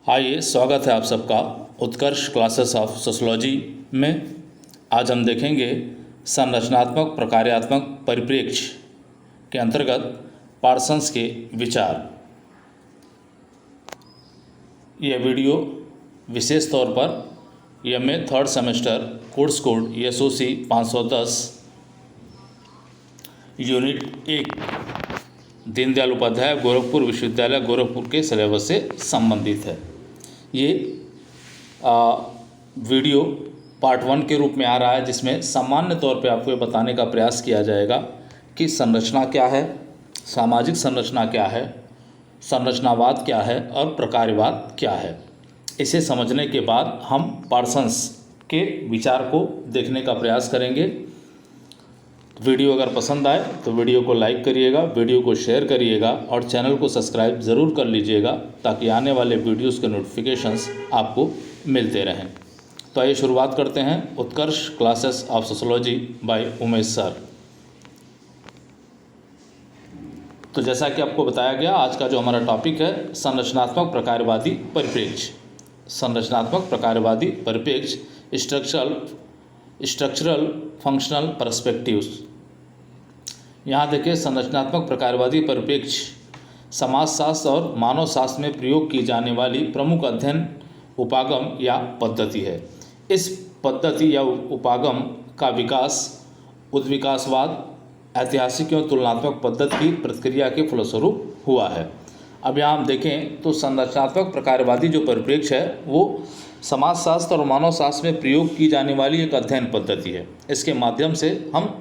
आइए, स्वागत है आप सबका उत्कर्ष क्लासेस ऑफ सोशोलॉजी में। आज हम देखेंगे संरचनात्मक प्रकार्यात्मक परिप्रेक्ष्य के अंतर्गत पार्सन्स के विचार। यह वीडियो विशेष तौर पर MA third semester course code SOC 510 unit 1 Deendayal Upadhyay Gorakhpur विश्वविद्यालय गोरखपुर के सिलेबस से संबंधित है। ये वीडियो पार्ट 1 के रूप में आ रहा है, जिसमें सामान्य तौर पे आपको ये बताने का प्रयास किया जाएगा कि संरचना क्या है, सामाजिक संरचना क्या है, संरचनावाद क्या है और प्रकार्यवाद क्या है। इसे समझने के बाद हम पार्सन्स के विचार को देखने का प्रयास करेंगे। वीडियो अगर पसंद आए तो वीडियो को लाइक करिएगा, वीडियो को शेयर करिएगा और चैनल को सब्सक्राइब ज़रूर कर लीजिएगा ताकि आने वाले वीडियोस के नोटिफिकेशंस आपको मिलते रहें। तो आइए शुरुआत करते हैं Utkarsh classes of sociology by Umesh sir. तो जैसा कि आपको बताया गया, आज का जो हमारा टॉपिक है संरचनात्मक प्रकार्यवादी परिप्रेक्ष्य। संरचनात्मक प्रकार्यवादी परिप्रेक्ष्य, स्ट्रक्चरल फंक्शनल पर्सपेक्टिव्स। यहाँ देखिए, संरचनात्मक प्रकार्यवादी परिप्रेक्ष्य समाजशास्त्र और मानव शास्त्र में प्रयोग की जाने वाली प्रमुख अध्ययन उपागम या पद्धति है। इस पद्धति या उपागम का विकास उद्विकासवाद, ऐतिहासिक एवं तुलनात्मक पद्धति की प्रतिक्रिया के फलस्वरूप हुआ है। अब यहाँ हम देखें तो संरचनात्मक प्रकार्यवादी जो परिप्रेक्ष्य है वो समाजशास्त्र और मानव शास्त्र में प्रयोग की जाने वाली एक अध्ययन पद्धति है। इसके माध्यम से हम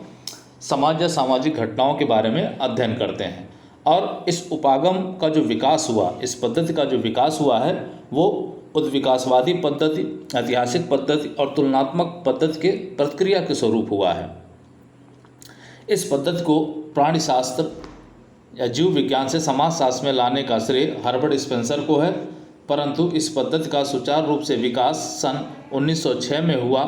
समाज या सामाजिक घटनाओं के बारे में अध्ययन करते हैं और इस उपागम का जो विकास हुआ, इस पद्धति का जो विकास हुआ है वो उद्विकासवादी पद्धति, ऐतिहासिक पद्धति और तुलनात्मक पद्धति के प्रतिक्रिया के स्वरूप हुआ है। इस पद्धति को प्राणी शास्त्र या जीव विज्ञान से समाज शास्त्र में लाने का श्रेय हर्बर्ट स्पेंसर को है, परंतु इस पद्धति का सुचारू रूप से विकास सन 1906 में हुआ।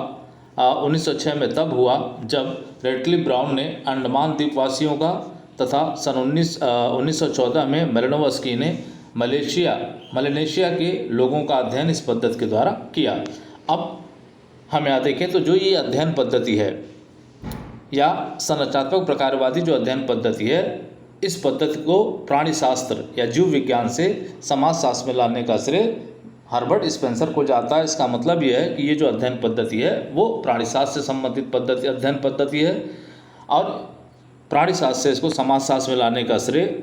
1906 में तब हुआ जब रेडक्लिफ ब्राउन ने अंडमान द्वीपवासियों का तथा सन 1914 में मेलिनोवस्की ने मलेशिया के लोगों का अध्ययन इस पद्धति के द्वारा किया। अब हम यहाँ देखें तो जो ये अध्ययन पद्धति है या संरचनात्मक प्रकार्यवादी जो अध्ययन पद्धति है, इस पद्धति को प्राणी शास्त्र या जीव विज्ञान से समाज शास्त्र में लाने का श्रेय हर्बर्ट स्पेंसर को जाता है। इसका मतलब यह है कि ये जो अध्ययन पद्धति है वो प्राणी शास्त्र से संबंधित अध्ययन पद्धति है और प्राणी शास्त्र से इसको समाज शास्त्र में लाने का श्रेय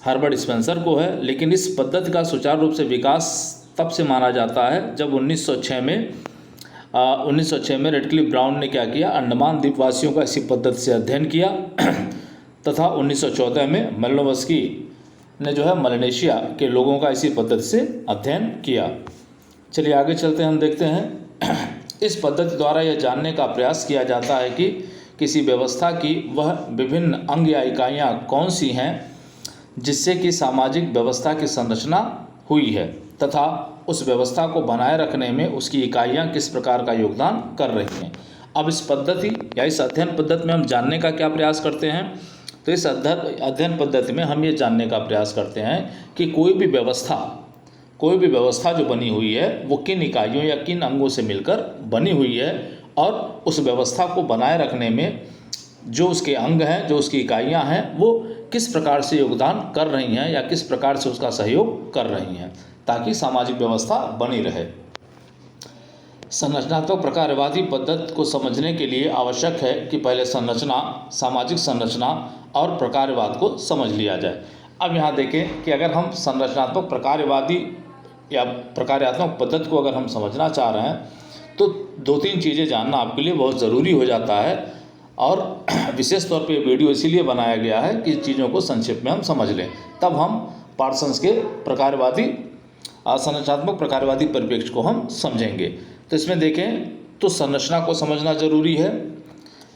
हर्बर्ट स्पेंसर को है। लेकिन इस पद्धति का सुचारू रूप से विकास तब से माना जाता है जब 1906 में रेडक्लिफ ब्राउन ने क्या किया, अंडमान द्वीपवासियों का इसी पद्धति से अध्ययन किया तथा 1914 में मेलिनोवस्की ने जो है मलेशिया के लोगों का इसी पद्धति से अध्ययन किया। चलिए आगे चलते हैं, हम देखते हैं। इस पद्धति द्वारा यह जानने का प्रयास किया जाता है कि किसी व्यवस्था की वह विभिन्न अंग या इकाइयाँ कौन सी हैं जिससे कि सामाजिक व्यवस्था की संरचना हुई है तथा उस व्यवस्था को बनाए रखने में उसकी इकाइयाँ किस प्रकार का योगदान कर रही हैं। अब इस पद्धति या इस अध्ययन पद्धति में हम जानने का क्या प्रयास करते हैं, तो इस अध्ययन पद्धति में हम ये जानने का प्रयास करते हैं कि कोई भी व्यवस्था जो बनी हुई है वो किन इकाइयों या किन अंगों से मिलकर बनी हुई है और उस व्यवस्था को बनाए रखने में जो उसके अंग हैं, जो उसकी इकाइयां हैं, वो किस प्रकार से योगदान कर रही हैं या किस प्रकार से उसका सहयोग कर रही हैं ताकि सामाजिक व्यवस्था बनी रहे। संरचनात्मक प्रकार्यवादी पद्धति को समझने के लिए आवश्यक है कि पहले संरचना, सामाजिक संरचना और प्रकार्यवाद को समझ लिया जाए। अब यहाँ देखें कि अगर हम संरचनात्मक प्रकार्यवादी या प्रकार्यात्मक पद्धति को अगर हम समझना चाह रहे हैं तो 2-3 चीज़ें जानना आपके लिए बहुत ज़रूरी हो जाता है और विशेष तौर पे वीडियो इसीलिए बनाया गया है कि चीज़ों को संक्षेप में हम समझ लें, तब हम पार्सन्स के संरचनात्मक प्रकार्यवादी परिप्रेक्ष्य को हम समझेंगे। तो इसमें देखें तो संरचना को समझना जरूरी है,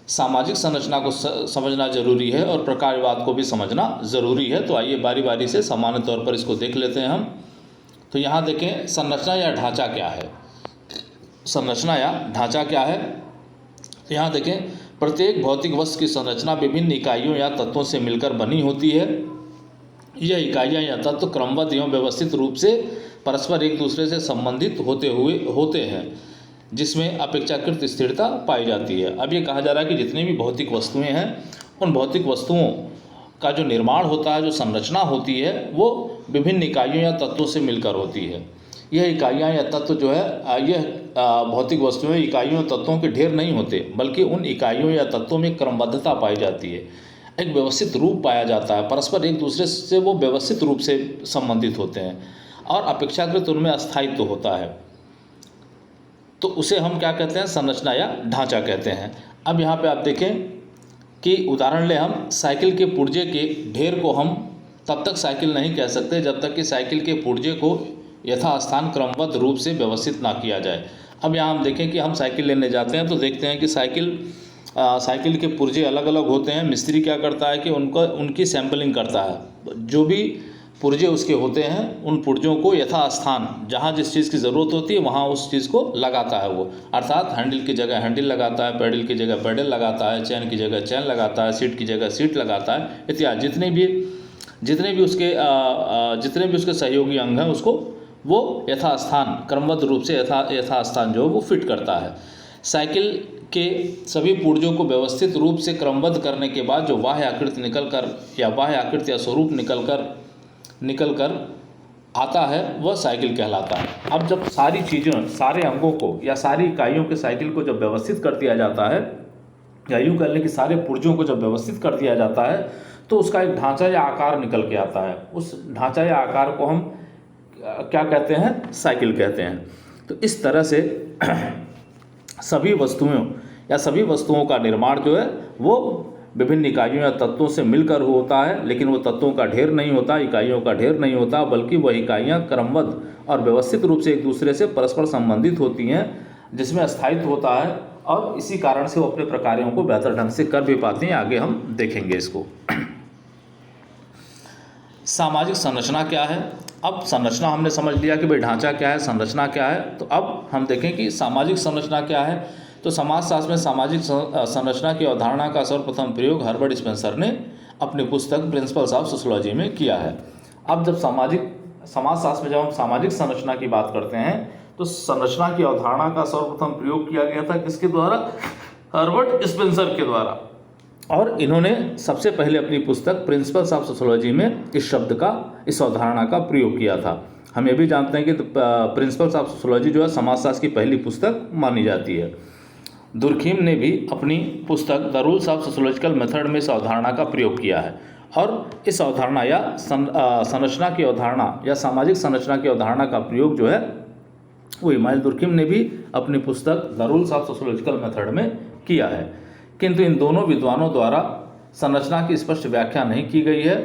सामाजिक संरचना को समझना जरूरी है और प्रकार्यवाद को भी समझना ज़रूरी है। तो आइए बारी बारी से सामान्य तौर पर इसको देख लेते हैं हम। तो यहाँ देखें संरचना या ढांचा क्या है। संरचना या ढांचा क्या है, तो यहाँ देखें प्रत्येक भौतिक वस्तु की संरचना विभिन्न इकाइयों या तत्वों से मिलकर बनी होती है। यह इकाइयाँ या तत्व क्रमबद्ध एवं व्यवस्थित रूप से परस्पर एक दूसरे से संबंधित होते हैं, जिसमें अपेक्षाकृत स्थिरता पाई जाती है। अब ये कहा जा रहा है कि जितनी भी भौतिक वस्तुएं हैं, उन भौतिक वस्तुओं का जो निर्माण होता है, जो संरचना होती है, वो विभिन्न इकाइयों या तत्वों से मिलकर होती है। यह इकाइयाँ या तत्व जो है, यह भौतिक वस्तुएं इकाइयों या तत्वों के ढेर नहीं होते, बल्कि उन इकाइयों या तत्वों में क्रमबद्धता पाई जाती है, एक व्यवस्थित रूप पाया जाता है, परस्पर एक दूसरे से वो व्यवस्थित रूप से संबंधित होते हैं और अपेक्षाकृत उनमें अस्थायित्व होता है। तो उसे हम क्या कहते हैं? संरचना या ढांचा कहते हैं। अब यहाँ पे आप देखें कि उदाहरण ले, हम साइकिल के पुर्जे के ढेर को हम तब तक साइकिल नहीं कह सकते जब तक कि साइकिल के पुर्जे को यथास्थान क्रमबद्ध रूप से व्यवस्थित ना किया जाए। अब यहाँ हम देखें कि हम साइकिल लेने जाते हैं तो देखते हैं कि साइकिल के पुर्जे अलग अलग होते हैं। मिस्त्री क्या करता है कि उनकी सैंपलिंग करता है, जो भी पुर्जे उसके होते हैं उन पुर्जों को यथास्थान जहाँ जिस चीज़ की ज़रूरत होती है वहाँ उस चीज़ को लगाता है वो, अर्थात हैंडल की जगह हैंडल लगाता है, पैडल की जगह पैडल लगाता है, चैन की जगह चैन लगाता है, सीट की जगह सीट लगाता है इत्यादि। जितने भी उसके सहयोगी अंग हैं उसको वो यथास्थान क्रमबद्ध रूप से यथास्थान जो है वो फिट करता है। साइकिल के सभी पुर्जों को व्यवस्थित रूप से क्रमबद्ध करने के बाद जो बाह्य आकृति या स्वरूप निकल कर आता है वह साइकिल कहलाता है। अब जब सारी चीज़ों, सारे अंगों को या सारी इकाइयों के साइकिल को जब व्यवस्थित कर दिया जाता है, या यूँ कह लें कि सारे पुर्जों को जब व्यवस्थित कर दिया जाता है, तो उसका एक ढांचा या आकार निकल के आता है। उस ढांचा या आकार को हम क्या कहते हैं? साइकिल कहते हैं। तो इस तरह से सभी वस्तुओं का निर्माण जो है वो विभिन्न इकाइयों या तत्वों से मिलकर होता है, लेकिन वो तत्वों का ढेर नहीं होता, इकाइयों का ढेर नहीं होता, बल्कि वह इकाइयाँ क्रमबद्ध और व्यवस्थित रूप से एक दूसरे से परस्पर संबंधित होती हैं, जिसमें अस्थायित्व होता है और इसी कारण से वो अपने प्रकार्यों को बेहतर ढंग से कर भी पाते हैं। आगे हम देखेंगे इसको। सामाजिक संरचना क्या है? अब संरचना हमने समझ लिया कि भाई ढांचा क्या है, संरचना क्या है। तो अब हम देखें कि सामाजिक संरचना क्या है। तो समाजशास्त्र में सामाजिक संरचना की अवधारणा का सर्वप्रथम प्रयोग हर्बर्ट स्पेंसर ने अपनी पुस्तक प्रिंसिपल्स ऑफ सोशियोलॉजी में किया है। अब जब समाजशास्त्र में जब हम सामाजिक संरचना की बात करते हैं तो संरचना की अवधारणा का सर्वप्रथम प्रयोग किया गया था किसके द्वारा? हर्बर्ट स्पेंसर के द्वारा। और इन्होंने सबसे पहले अपनी पुस्तक प्रिंसिपल्स ऑफ सोशियोलॉजी में इस अवधारणा का प्रयोग किया था। हम ये भी जानते हैं कि प्रिंसिपल्स ऑफ सोशियोलॉजी जो है समाजशास्त्र की पहली पुस्तक मानी जाती है। दुर्खीम ने भी अपनी पुस्तक the rules of sociological method में इस अवधारणा का प्रयोग किया है। और इस अवधारणा या संरचना की अवधारणा या सामाजिक संरचना की अवधारणा का प्रयोग जो है वो इमाइल दुर्खीम ने भी अपनी पुस्तक the rules of sociological method में किया है। किंतु इन दोनों विद्वानों द्वारा संरचना की स्पष्ट व्याख्या नहीं की गई है।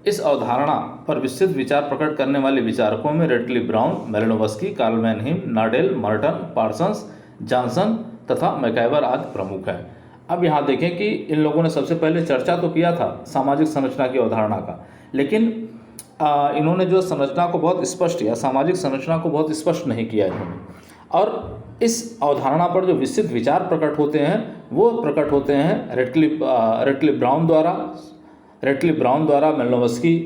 इस अवधारणा पर विस्तृत विचार प्रकट करने वाले विचारकों में Radcliffe Brown, Malinowski, Karl Mannheim, Nadel, Merton, Parsons, Johnson तथा मैकाइवर आदि प्रमुख हैं। अब यहाँ देखें कि इन लोगों ने सबसे पहले चर्चा तो किया था सामाजिक संरचना की अवधारणा का, लेकिन इन्होंने जो संरचना को बहुत स्पष्ट या सामाजिक संरचना को बहुत स्पष्ट नहीं किया इन्होंने। और इस अवधारणा पर जो विस्तृत विचार प्रकट होते हैं वो प्रकट होते हैं रेटक्लिफ ब्राउन द्वारा, मेलिनोवस्की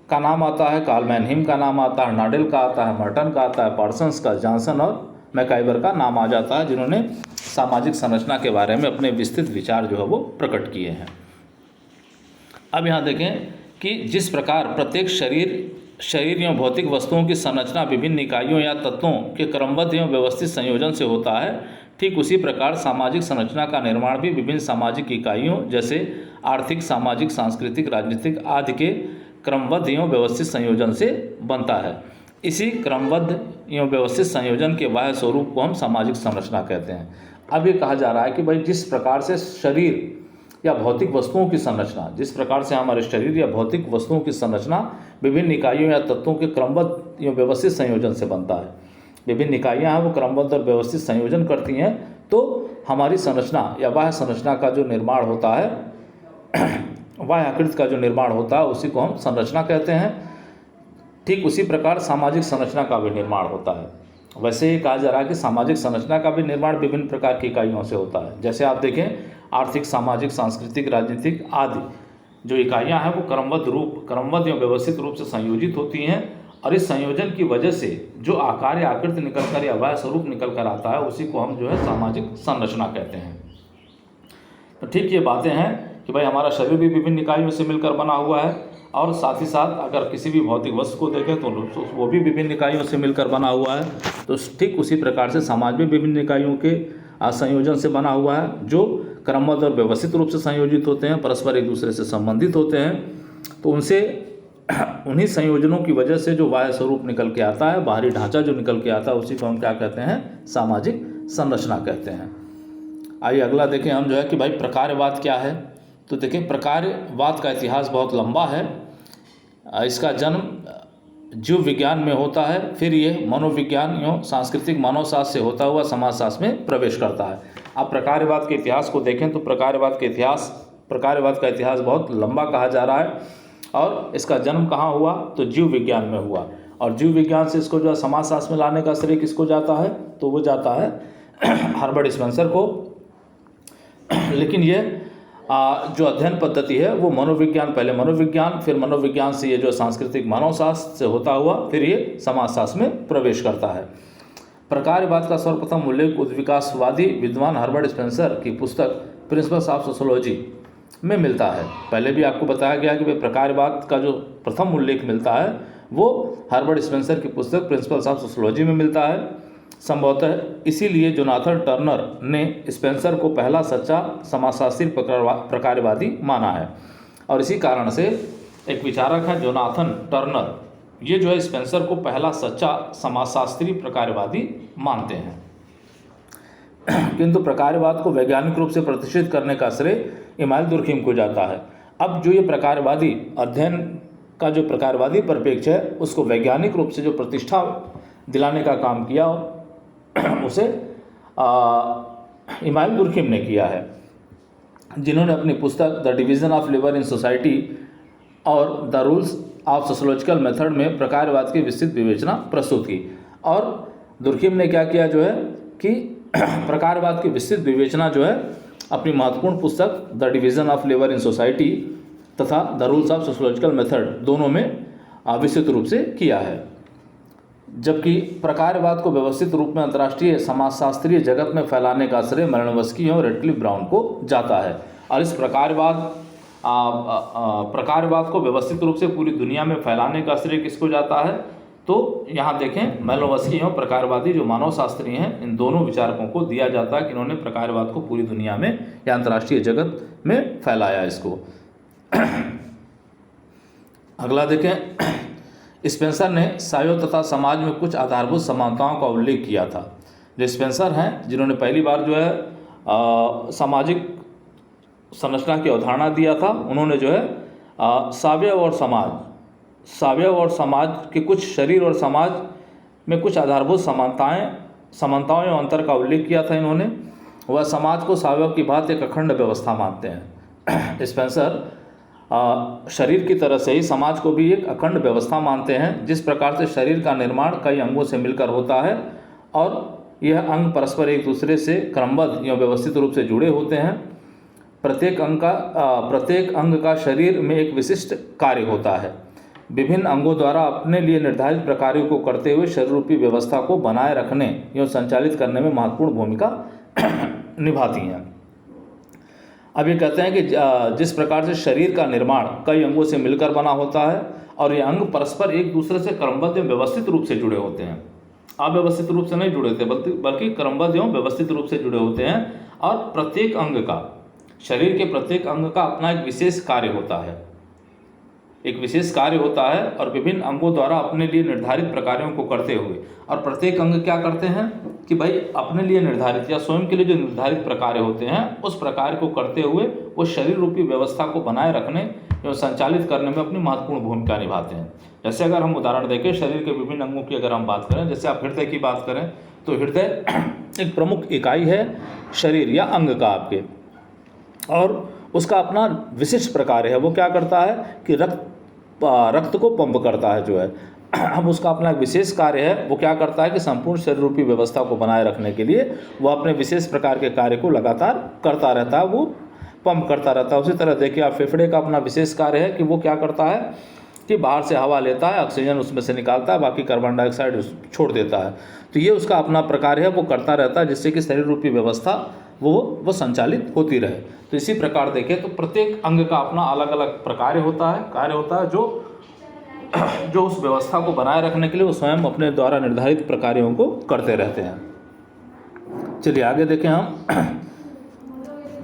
का नाम आता है, कार्ल मैनहीम का नाम आता है, नाडेल का आता है, मर्टन का आता है, पार्सन्स का, जॉनसन और मैकाइवर का नाम आ जाता है, जिन्होंने सामाजिक संरचना के बारे में अपने विस्तृत विचार जो है वो प्रकट किए हैं। अब यहाँ देखें कि जिस प्रकार प्रत्येक शरीर एवं भौतिक वस्तुओं की संरचना विभिन्न इकाइयों या तत्वों के क्रमबद्ध एवं व्यवस्थित संयोजन से होता है, ठीक उसी प्रकार सामाजिक संरचना का निर्माण भी विभिन्न सामाजिक इकाइयों जैसे आर्थिक, सामाजिक, सांस्कृतिक, राजनीतिक आदि के क्रमबद्ध एवं व्यवस्थित संयोजन से बनता है। इसी क्रमबद्ध एवं व्यवस्थित संयोजन के बाह्य स्वरूप को हम सामाजिक संरचना कहते हैं। अब ये कहा जा रहा है कि भाई जिस प्रकार से शरीर या भौतिक वस्तुओं की संरचना, जिस प्रकार से हमारे शरीर या भौतिक वस्तुओं की संरचना विभिन्न इकाइयों या तत्वों के क्रमबद्ध एवं व्यवस्थित संयोजन से बनता है, विभिन्न इकाइयाँ हैं वो क्रमबद्ध और व्यवस्थित संयोजन करती हैं, तो हमारी संरचना या बाह्य संरचना का जो निर्माण होता है, बाह्य आकृति का जो निर्माण होता है उसी को हम संरचना कहते हैं। ठीक उसी प्रकार सामाजिक संरचना का भी निर्माण होता है। वैसे ही कहा जा रहा है कि सामाजिक संरचना का भी निर्माण विभिन्न प्रकार की इकाइयों से होता है। जैसे आप देखें आर्थिक, सामाजिक, सांस्कृतिक, राजनीतिक आदि जो इकाइयां हैं वो क्रमबद्ध एवं व्यवस्थित रूप से संयोजित होती हैं और इस संयोजन की वजह से जो आकार या आकृति निकल कर या वह स्वरूप निकल कर आता है उसी को हम जो है सामाजिक संरचना कहते हैं। तो ठीक ये बातें हैं कि भाई हमारा शरीर भी विभिन्न इकाइयों से मिलकर बना हुआ है, और साथ ही साथ अगर किसी भी भौतिक वस्तु को देखें तो वो भी विभिन्न इकाइयों से मिलकर बना हुआ है। तो ठीक उसी प्रकार से समाज भी विभिन्न इकाइयों के संयोजन से बना हुआ है, जो क्रमबद्ध और व्यवस्थित रूप से संयोजित होते हैं, परस्पर एक दूसरे से संबंधित होते हैं। तो उनसे उन्हीं संयोजनों की वजह से जो बाह्य स्वरूप निकल के आता है, बाहरी ढांचा जो निकल के आता है, उसी को हम क्या कहते हैं, सामाजिक संरचना कहते हैं। आइए अगला देखें हम जो है कि भाई प्रकारवाद क्या है। तो देखें प्रकारवाद का इतिहास बहुत लंबा है। इसका जन्म जीव विज्ञान में होता है, फिर ये मनोविज्ञान एवं सांस्कृतिक मानवशास्त्र से होता हुआ समाजशास्त्र में प्रवेश करता है। आप प्रकारवाद के इतिहास को देखें तो प्रकारवाद का इतिहास बहुत लंबा कहा जा रहा है, और इसका जन्म कहाँ हुआ, तो जीव विज्ञान में हुआ। और जीव विज्ञान से इसको जो है समाजशास्त्र में लाने का श्रेय किसको जाता है, तो वो जाता है हर्बर्ट स्पेंसर को। लेकिन ये जो अध्ययन पद्धति है वो मनोविज्ञान, पहले मनोविज्ञान, फिर मनोविज्ञान से ये जो सांस्कृतिक मानवशास्त्र से होता हुआ फिर ये समाजशास्त्र में प्रवेश करता है। प्रकारवाद का सर्वप्रथम उल्लेख उद्विकासवादी विद्वान हर्बर्ट स्पेंसर की पुस्तक प्रिंसिपल्स ऑफ सोशियोलॉजी में मिलता है। पहले भी आपको बताया गया कि प्रकारवाद का जो प्रथम उल्लेख मिलता है वो हर्बर्ट स्पेंसर की पुस्तक प्रिंसिपल्स ऑफ सोशियोलॉजी में मिलता है। संभवतः इसीलिए जोनाथन टर्नर ने स्पेंसर को पहला सच्चा समाजशास्त्री प्रकारवादी माना है, और इसी कारण से एक विचारक है जोनाथन टर्नर, ये जो है स्पेंसर को पहला सच्चा समाजशास्त्री प्रकारवादी मानते हैं। किंतु प्रकारवाद को वैज्ञानिक रूप से प्रतिष्ठित करने का श्रेय इमानुएल दुर्खिम को जाता है। अब जो ये प्रकारवादी अध्ययन का जो प्रकारवादी परिप्रेक्ष्य है उसको वैज्ञानिक रूप से जो प्रतिष्ठा दिलाने का काम किया उसे इमानुएल दुर्खिम ने किया है, जिन्होंने अपनी पुस्तक the division of labour in society और the rules of sociological method में प्रकारवाद की विस्तृत विवेचना प्रस्तुत की। और दुर्खिम ने क्या किया जो है कि प्रकारवाद की विस्तृत विवेचना जो है अपनी महत्वपूर्ण पुस्तक the division of labour in society तथा the rules of sociological method दोनों में विस्तृत रूप से किया है। जबकि प्रकारवाद को व्यवस्थित रूप में अंतर्राष्ट्रीय समाजशास्त्रीय जगत में फैलाने का श्रेय मर्नोवस्की और रेडक्लिफ ब्राउन को जाता है। और इस प्रकारवाद को व्यवस्थित रूप से पूरी दुनिया में फैलाने का श्रेय किसको जाता है, तो यहाँ देखें मर्नोवस्की और प्रकारवादी जो मानवशास्त्री हैं, इन दोनों विचारकों को दिया जाता है कि इन्होंने प्रकारवाद को पूरी दुनिया में या अंतर्राष्ट्रीय जगत में फैलाया इसको। अगला देखें, स्पेंसर ने सायो तथा समाज में कुछ आधारभूत समानताओं का उल्लेख किया था। जो स्पेंसर हैं जिन्होंने पहली बार जो है सामाजिक संरचना की अवधारणा दिया था, उन्होंने जो है सावयव और समाज के कुछ शरीर और समाज में कुछ आधारभूत समानताओं एवं अंतर का उल्लेख किया था। इन्होंने वह समाज को सावयव की भांति एक अखंड व्यवस्था मानते हैं। स्पेंसर शरीर की तरह से ही समाज को भी एक अखंड व्यवस्था मानते हैं। जिस प्रकार से शरीर का निर्माण कई अंगों से मिलकर होता है और यह अंग परस्पर एक दूसरे से क्रमबद्ध या व्यवस्थित रूप से जुड़े होते हैं, प्रत्येक अंग का शरीर में एक विशिष्ट कार्य होता है। विभिन्न अंगों द्वारा अपने लिए निर्धारित प्रकारों को करते हुए शरीर रूपी व्यवस्था को बनाए रखने या संचालित करने में महत्वपूर्ण भूमिका निभाती हैं। अब ये कहते हैं कि जिस प्रकार से शरीर का निर्माण कई अंगों से मिलकर बना होता है और ये अंग परस्पर एक दूसरे से क्रमबद्ध एवं व्यवस्थित रूप से जुड़े होते हैं, अव्यवस्थित रूप से नहीं जुड़े थे बल्कि क्रमबद्ध एवं व्यवस्थित रूप से जुड़े होते हैं। और प्रत्येक अंग का, शरीर के प्रत्येक अंग का अपना एक विशेष कार्य होता है, और विभिन्न अंगों द्वारा अपने लिए निर्धारित प्रकारों को करते हुए, और प्रत्येक अंग क्या करते हैं कि भाई अपने लिए निर्धारित या स्वयं के लिए जो निर्धारित प्रकार होते हैं उस प्रकार को करते हुए वो शरीर रूपी व्यवस्था को बनाए रखने एवं संचालित करने में अपनी महत्वपूर्ण भूमिका निभाते हैं। जैसे अगर हम उदाहरण देखें शरीर के विभिन्न अंगों की अगर हम बात करें, जैसे आप हृदय की बात करें तो हृदय एक प्रमुख इकाई है शरीर या अंग का आपके, और उसका अपना विशिष्ट प्रकार है। वो क्या करता है कि रक्त को पंप करता है जो है। अब उसका अपना एक विशेष कार्य है, वो क्या करता है कि संपूर्ण शरीर रूपी व्यवस्था को बनाए रखने के लिए वो अपने विशेष प्रकार के कार्य को लगातार करता रहता है, वो पंप करता रहता है। उसी तरह देखिए आप फेफड़े का अपना विशेष कार्य है कि वो क्या करता है कि बाहर से हवा लेता है, ऑक्सीजन उसमें से निकालता है, बाकी कार्बन डाइऑक्साइड छोड़ देता है। तो ये उसका अपना प्रकार है, वो करता रहता है, जिससे कि शरीर रूपी व्यवस्था वो संचालित होती रहे। तो इसी प्रकार देखें तो प्रत्येक अंग का अपना अलग अलग प्रकार होता है, कार्य होता है, जो उस व्यवस्था को बनाए रखने के लिए वो स्वयं अपने द्वारा निर्धारित प्रकारों को करते रहते हैं। चलिए आगे देखें हम।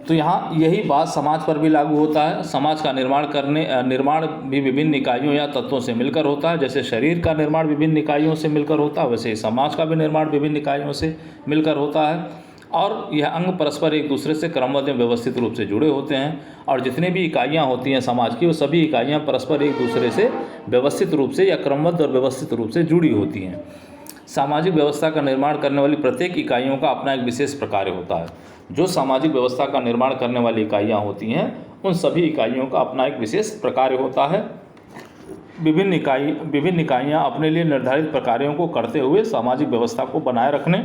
तो यहाँ यही बात समाज पर भी लागू होता है। समाज का निर्माण भी विभिन्न इकाइयों या तत्वों से मिलकर होता है। जैसे शरीर का निर्माण विभिन्न इकाइयों से मिलकर होता है, वैसे ही समाज का भी निर्माण विभिन्न इकाइयों से मिलकर होता है। और यह अंग परस्पर एक दूसरे से क्रमबद्ध व्यवस्थित रूप से जुड़े होते हैं। और जितनी भी इकाइयाँ होती हैं समाज की, वो सभी इकाइयाँ परस्पर एक दूसरे से व्यवस्थित रूप से या क्रमबद्ध और व्यवस्थित रूप से जुड़ी होती हैं। सामाजिक व्यवस्था का निर्माण करने वाली प्रत्येक इकाइयों का अपना एक विशेष प्रकार होता है। जो सामाजिक व्यवस्था का निर्माण करने वाली इकाइयाँ होती हैं, उन सभी इकाइयों का अपना एक विशेष प्रकार होता है। विभिन्न इकाइयाँ अपने लिए निर्धारित प्रकारों को करते हुए सामाजिक व्यवस्था को बनाए रखने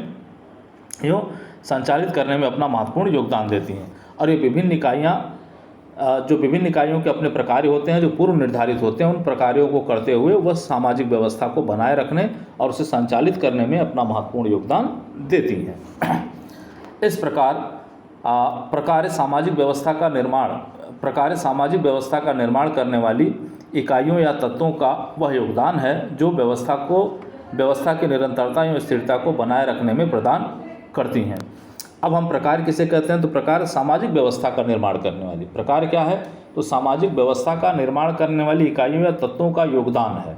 एवं संचालित करने में अपना महत्वपूर्ण योगदान देती हैं। और ये विभिन्न इकाइयों के अपने प्रकार होते हैं, जो पूर्व निर्धारित होते हैं, उन प्रकारों को करते हुए वह सामाजिक व्यवस्था को बनाए रखने और उसे संचालित करने में अपना महत्वपूर्ण योगदान देती हैं। इस प्रकार सामाजिक व्यवस्था का निर्माण करने वाली इकाइयों या तत्वों का वह योगदान है जो व्यवस्था की निरंतरता एवं स्थिरता को बनाए रखने में प्रदान करती हैं। अब हम प्रकार किसे कहते हैं? तो प्रकार सामाजिक व्यवस्था का निर्माण करने वाली। प्रकार क्या है? तो सामाजिक व्यवस्था का निर्माण करने वाली इकाइयों या तत्वों का योगदान है।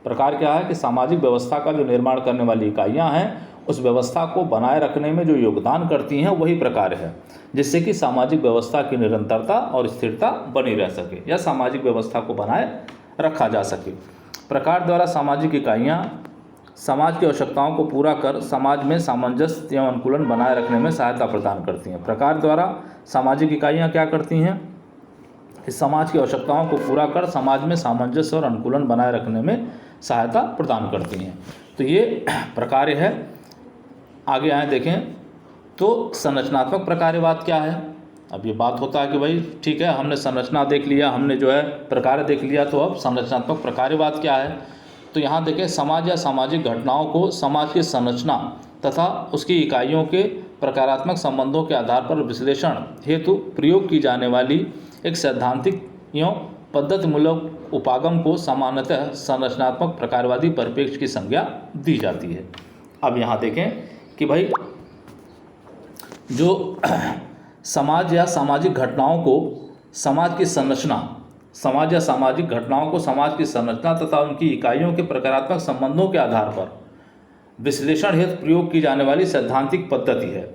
प्रकार क्या है? कि सामाजिक व्यवस्था का जो निर्माण करने वाली इकाइयाँ हैं, उस व्यवस्था को बनाए रखने में जो योगदान करती हैं, वही प्रकार है, जिससे कि सामाजिक व्यवस्था की निरंतरता और स्थिरता बनी रह सके या सामाजिक व्यवस्था को बनाए रखा जा सके। प्रकार द्वारा सामाजिक इकाइयाँ समाज की आवश्यकताओं को पूरा कर समाज में सामंजस्य एवं अनुकूलन बनाए रखने में सहायता प्रदान करती हैं। प्रकार द्वारा सामाजिक इकाइयाँ क्या करती हैं? इस समाज की आवश्यकताओं को पूरा कर समाज में सामंजस्य और अनुकूलन बनाए रखने में सहायता प्रदान करती हैं। तो ये प्रकार है। आगे आए देखें तो संरचनात्मक प्रकारवाद क्या है। अब ये बात होता है कि भाई ठीक है, हमने संरचना देख लिया, हमने जो है प्रकार देख लिया, तो अब संरचनात्मक प्रकारवाद क्या है। तो यहाँ देखें, समाज या सामाजिक घटनाओं को समाज की संरचना तथा उसकी इकाइयों के प्रकारात्मक संबंधों के आधार पर विश्लेषण हेतु प्रयोग की जाने वाली एक सैद्धांतिक एवं पद्धतिमूलक उपागम को सामान्यतः संरचनात्मक प्रकारवादी परिप्रेक्ष्य की संज्ञा दी जाती है। अब यहाँ देखें कि भाई जो समाज या सामाजिक घटनाओं को समाज की संरचना तथा उनकी इकाइयों के प्रकारात्मक संबंधों के आधार पर विश्लेषण हेतु प्रयोग की जाने वाली सैद्धांतिक पद्धति है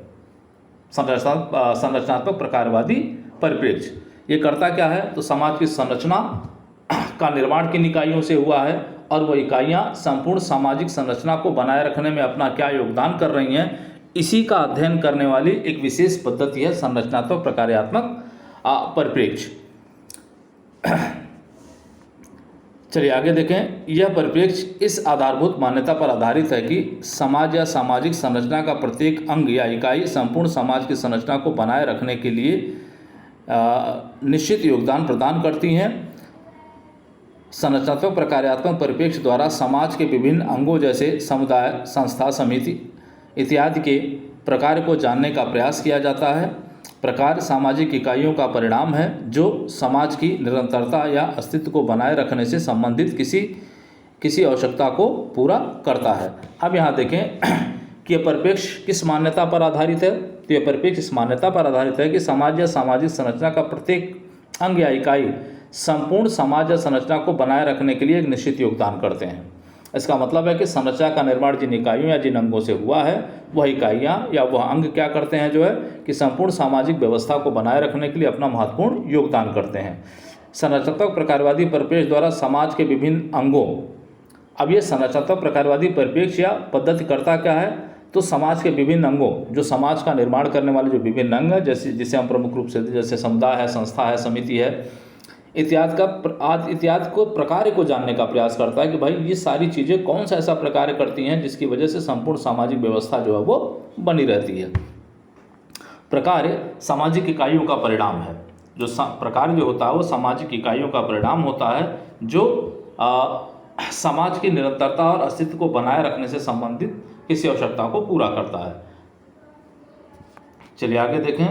संरचनात्मक प्रकारवादी परिप्रेक्ष्य। ये करता क्या है? तो समाज की संरचना का निर्माण किन इकाइयों से हुआ है और वह इकाइयाँ संपूर्ण सामाजिक संरचना को बनाए रखने में अपना क्या योगदान कर रही हैं, इसी का अध्ययन करने वाली एक विशेष पद्धति है संरचनात्मक प्रकार्यात्मक परिप्रेक्ष्य। चलिए आगे देखें। यह परिप्रेक्ष्य इस आधारभूत मान्यता पर आधारित है कि समाज या सामाजिक संरचना का प्रत्येक अंग या इकाई संपूर्ण समाज की संरचना को बनाए रखने के लिए निश्चित योगदान प्रदान करती हैं। संरचनात्मक प्रकार्यात्मक परिप्रेक्ष्य द्वारा समाज के विभिन्न अंगों जैसे समुदाय, संस्था, समिति इत्यादि के प्रकार को जानने का प्रयास किया जाता है। प्रकार सामाजिक इकाइयों का परिणाम है जो समाज की निरंतरता या अस्तित्व को बनाए रखने से संबंधित किसी आवश्यकता को पूरा करता है। अब यहाँ देखें कि यह परिप्रेक्ष्य किस मान्यता पर आधारित है। तो यह परिप्रेक्ष्य इस मान्यता पर आधारित है कि समाज या सामाजिक संरचना का प्रत्येक अंग या इकाई संपूर्ण समाज या संरचना को बनाए रखने के लिए एक निश्चित योगदान करते हैं। इसका मतलब है कि संरचना का निर्माण जिन इकाइयों या जिन अंगों से हुआ है, वह इकाइयाँ या वह अंग क्या करते हैं, जो है कि संपूर्ण सामाजिक व्यवस्था को बनाए रखने के लिए अपना महत्वपूर्ण योगदान करते हैं। संरचनात्मक प्रकारवादी परिप्रेक्ष्य द्वारा समाज के विभिन्न अंगों, अब ये संरचनात्मक प्रकारवादी परिप्रेक्ष्य या पद्धति करता क्या है, तो समाज के विभिन्न अंगों, जो समाज का निर्माण करने वाले जो विभिन्न अंग हैं, जिसे हम प्रमुख रूप से जैसे समुदाय है, संस्था है, समिति है इत्यादि को प्रकार को जानने का प्रयास करता है कि भाई ये सारी चीज़ें कौन सा ऐसा प्रकार करती हैं जिसकी वजह से संपूर्ण सामाजिक व्यवस्था जो है वो बनी रहती है। प्रकार सामाजिक इकाइयों का परिणाम है। जो प्रकार जो होता है वो सामाजिक इकाइयों का परिणाम होता है जो समाज की निरंतरता और अस्तित्व को बनाए रखने से संबंधित किसी आवश्यकता को पूरा करता है। चलिए आगे देखें।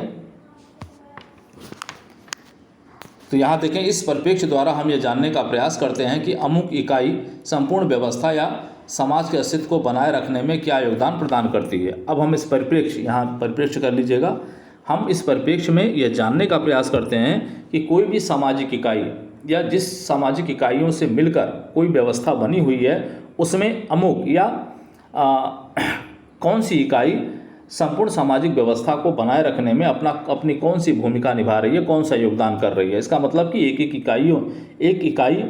तो यहाँ देखें, इस परिप्रेक्ष्य द्वारा हम ये जानने का प्रयास करते हैं कि अमुक इकाई संपूर्ण व्यवस्था या समाज के अस्तित्व को बनाए रखने में क्या योगदान प्रदान करती है। अब हम इस परिप्रेक्ष्य, यहाँ परिप्रेक्ष्य कर लीजिएगा, हम इस परिप्रेक्ष्य में यह जानने का प्रयास करते हैं कि कोई भी सामाजिक इकाई या जिस सामाजिक इकाइयों से मिलकर कोई व्यवस्था बनी हुई है उसमें अमुक या कौन सी इकाई संपूर्ण सामाजिक व्यवस्था को बनाए रखने में अपनी कौन सी भूमिका निभा रही है, कौन सा योगदान कर रही है। इसका मतलब कि एक इकाई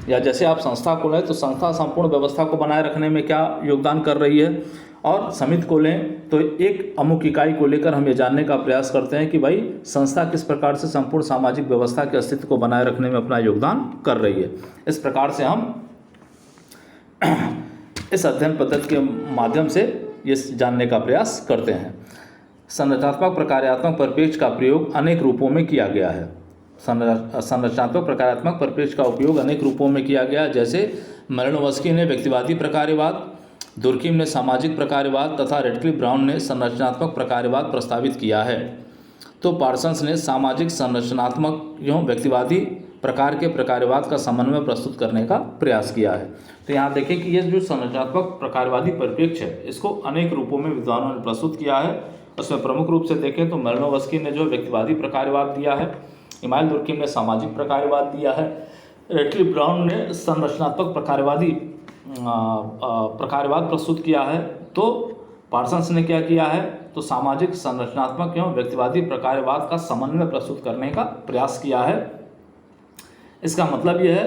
या जैसे आप संस्था को लें तो संस्था संपूर्ण व्यवस्था को बनाए रखने में क्या योगदान कर रही है, और समिति को लें तो एक अमुक इकाई को लेकर हम ये जानने का प्रयास करते हैं कि भाई संस्था किस प्रकार से संपूर्ण सामाजिक व्यवस्था के अस्तित्व को बनाए रखने में अपना योगदान कर रही है। इस प्रकार से हम इस अध्ययन पद्धति के माध्यम से ये जानने का प्रयास करते हैं। संरचनात्मक प्रकार्यात्मक परिप्रेक्ष्य का प्रयोग अनेक रूपों में किया गया है। संरचनात्मक प्रकार्यात्मक परिप्रेक्ष्य का उपयोग अनेक रूपों में किया गया, जैसे मालिनोव्स्की ने व्यक्तिवादी प्रकार्यवाद, दुर्कीम ने सामाजिक प्रकार्यवाद तथा रेडक्लिफ ब्राउन ने संरचनात्मक प्रकार्यवाद प्रस्तावित किया है। तो पार्सन्स ने सामाजिक संरचनात्मक एवं व्यक्तिवादी प्रकार के प्रकार्यवाद का समन्वय प्रस्तुत करने का प्रयास किया है। तो यहाँ देखें कि ये जो संरचनात्मक प्रकार्यवादी परिप्रेक्ष्य है इसको अनेक रूपों में विद्वानों ने प्रस्तुत किया है। उसमें प्रमुख रूप से देखें तो मालिनोव्स्की ने जो व्यक्तिवादी प्रकार्यवाद दिया है, इमानुएल दुर्कीम ने सामाजिक प्रकार्यवाद दिया है, रेडक्लिफ ब्राउन ने संरचनात्मक प्रकार्यवाद प्रस्तुत किया है। तो पार्सन्स ने क्या किया है, तो सामाजिक संरचनात्मक एवं व्यक्तिवादी प्रकार्यवाद का समन्वय प्रस्तुत करने का प्रयास किया है। इसका मतलब यह है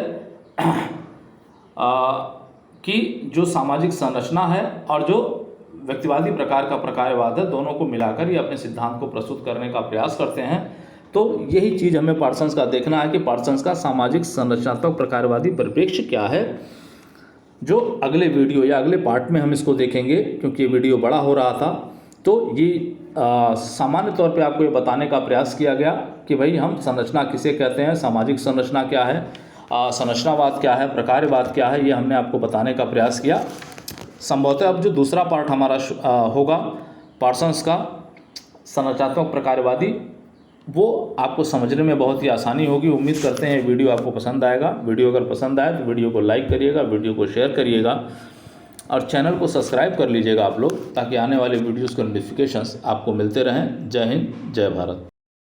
कि जो सामाजिक संरचना है और जो व्यक्तिवादी प्रकार का प्रकार्यवाद है, दोनों को मिलाकर ये अपने सिद्धांत को प्रस्तुत करने का प्रयास करते हैं। तो यही चीज़ हमें पार्सन्स का देखना है कि पार्सन्स का सामाजिक संरचनात्मक प्रकार्यवादी परिप्रेक्ष्य क्या है, जो अगले वीडियो या अगले पार्ट में हम इसको देखेंगे। क्योंकि ये वीडियो बड़ा हो रहा था तो ये सामान्य तौर पे आपको ये बताने का प्रयास किया गया कि भाई हम संरचना किसे कहते हैं, सामाजिक संरचना क्या है, संरचनावाद क्या है, प्रकार्यवाद क्या है, ये हमने आपको बताने का प्रयास किया। संभवतः अब जो दूसरा पार्ट हमारा होगा पार्सन्स का संरचनात्मक प्रकार्यवादी, वो आपको समझने में बहुत ही आसानी होगी। उम्मीद करते हैं वीडियो आपको पसंद आएगा। वीडियो अगर पसंद आए तो वीडियो को लाइक करिएगा, वीडियो को शेयर करिएगा और चैनल को सब्सक्राइब कर लीजिएगा आप लोग, ताकि आने वाले वीडियोज़ के नोटिफिकेशंस आपको मिलते रहें। जय हिंद, जय भारत।